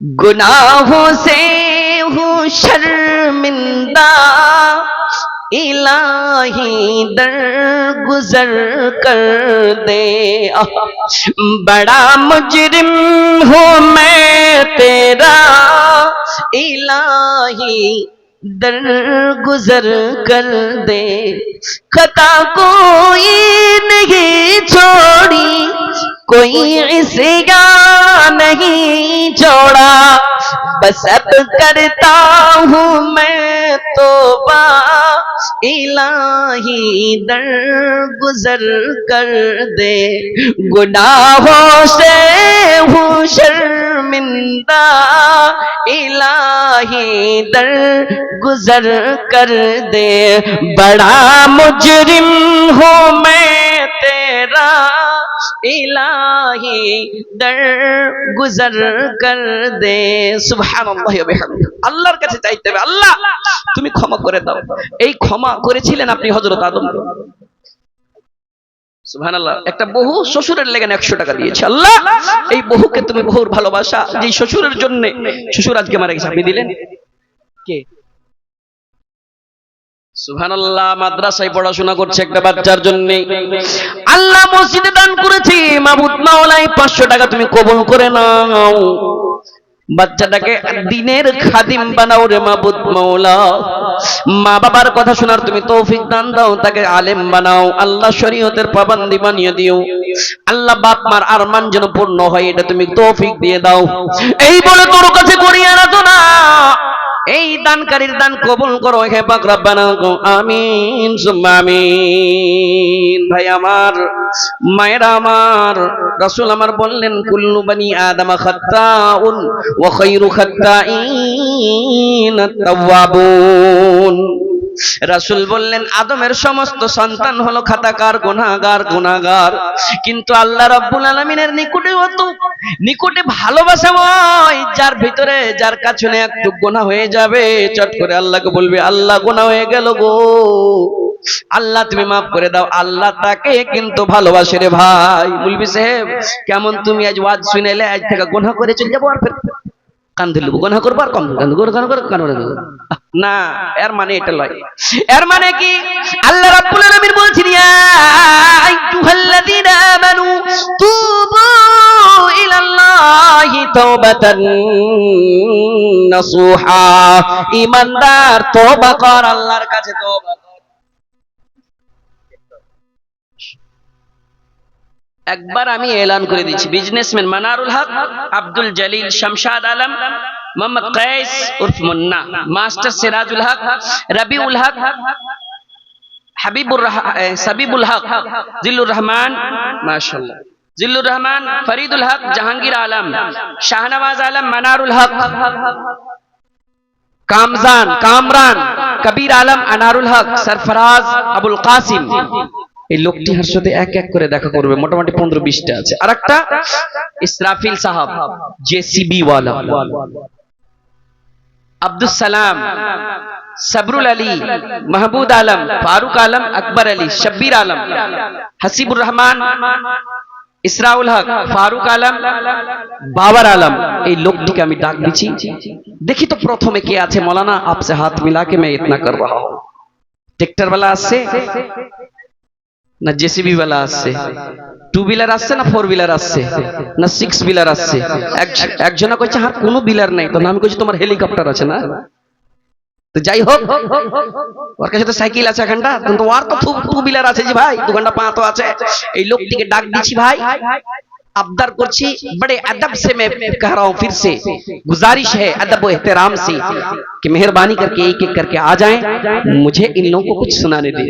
गुनाहों से हूँ शर्मिंदा, इलाही दर गुजर कर दे। बड़ा मुजरिम हूँ मैं तेरा, इलाही दर गुजर कर दे। खता कोई नहीं छोड़ी, कोई इस्यान नहीं छोड़ा, बस अब करता हूँ मैं तौबा, इलाही दर गुजर कर दे। गुनाहों से हूँ शर्मिंदा, इलाही दर गुजर कर दे। बड़ा मुजरिम हूँ मैं तेरा, इलाही दर गुजर कर दे। সুবহানাল্লাহি ওয়া বিহামদিহি। আল্লাহর কাছে চাইতে হবে, আল্লাহ তুমি ক্ষমা করে দাও। এই ক্ষমা করেছিলেন আপনি হযরত আদমকে। সুবহানাল্লাহ। একটা বহু শ্বশুরের লেগে 100 টাকা দিয়েছে। আল্লাহ এই বহুকে তুমি বহুর ভালোবাসা, যে শ্বশুরের জন্য শ্বশুর আজকে মারা গেছে, আপনি দিলেন কে? সুবহানাল্লাহ। মাদ্রাসায় পড়াশোনা করছে একটা বাচ্চার জন্য, আল্লাহ মসজিদে দান করেছি, মাবুদ মাওলাই 500 টাকা তুমি কবুল করে নাও। বাচ্চাটাকে দিনের খাদিম বানাও রে মাবুদ মাওলা। মা বাবার কথা শোনার তুমি তৌফিক দান দাও, তাকে আলেম বানাও আল্লাহ, শরীয়তের পাবন্দি বানিয়ে দিও আল্লাহ। বাপ মার আরমান যেন পূর্ণ হয়, এটা তুমি তৌফিক দিয়ে দাও। এই বলে তোর কাছে করি আরাধনা, এই দানকারীর দান কবুল করো হে পাক রব্বানা। আমিন সুম্মা আমিন। ভাই আমার, মায়েরা আমার, রাসূল আমার বললেন কুল্লু বানি আদম খাত্তাউন ওয়া খায়রু খাত্তাইন আত-তাওয়াবুন। রাসূল বললেন আদমের সমস্ত সন্তান হলো খাতাকার, গুনাহগার, গুনাহগার, কিন্তু আল্লাহ রাব্বুল আলামিনের নিকটে অত নিকটে ভালোবাসা হয় যার ভিতরে, যার কাছে একটু গুনাহ হয়ে যাবে, চট করে আল্লাহকে বলবে আল্লাহ গুনাহ হয়ে গেল গো, আল্লাহ তুমি মাফ করে দাও। আল্লাহ তাকে কিন্তু ভালোবাসে রে ভাই। বলবি সাহেব কেমন তুমি আজ ওয়াজ শুনেলে, আজ থেকে গুনাহ করে চলে যাবো আর ফের কান ধরলব, গুনাহ করব আর কম কান না, এর মানে এটা লয়। এর মানে কি আল্লাহ রাব্বুল আলামিন বলছেন ইয়া আইয়ুহাল্লাযীনা আমানু তুবু ইলাল্লাহি তাওবাতান নাসুহা। ঈমানদার তওবা কর, আল্লাহর কাছে তওবা কর। একবার আমি এলান করে দিচ্ছি, বিজনেসম্যান মানারুল হক, আব্দুল জলিল, শামশাদ আলম, মোহাম্মদ কায়েস উর্ফ মুন্না, মাস্টার সিরাজুল হক, রবিউল হক, সাবিবুল হক, জিল্লুর রহমান, মাশাআল্লাহ, জিল্লুর রহমান, ফরিদুল হক, জাহাঙ্গীর আলম, শাহনওয়াজ আলম, মানারুল হক, কামজান, কামরান, কবির আলম, আনারুল হক, সরফরাজ, আবুল কাসিম। এই লোকটির সাথে এক এক করে দেখা করবে, মোটামুটি 15-20টা আছে। আরেকটা ইসরাফিল সাহেব, জেসিবি ওয়ালা, আব্দুল সালাম, সবরুল আলী, মাহবুদ আলম, ফারুক আলম, আকবর আলী, শব্বির আলম, হাসিবুর রহমান, ইসরাউল হক, ফারুক আলম, বাবার আলম। এই লোকটিকে আমি ডাক দিচ্ছি, দেখি তো প্রথমে কে আছে। মৌলানা आपसे हाथ मिला के मैं इतना कर रहा हूं। ट्रैक्टर वाला আসছে না, জেসিবি वाला আসছে, 2 বিলার আসছে না 4 বিলার আসছে না 6 বিলার আসছে। একজনা কইছে আর কোনো বিলার নাই, তো আমি কইছি তোমার হেলিকপ্টার আছে না। তো যাই হোক, ওর কাছে তো সাইকেল আছে এখানটা, কিন্তু ওর তো 2 বিলার আছে জি ভাই, 2 ঘন্টা 5 তো আছে। এই লোকটিকে ডাক দিছি ভাই, আবদার করছি, बड़े अदब से मैं कह रहा हूं, फिर से गुजारिश है अदब और एहतराम से कि मेहरबानी करके एक एक करके आ जाएं, मुझे इन लोगों को कुछ सुनाने दें।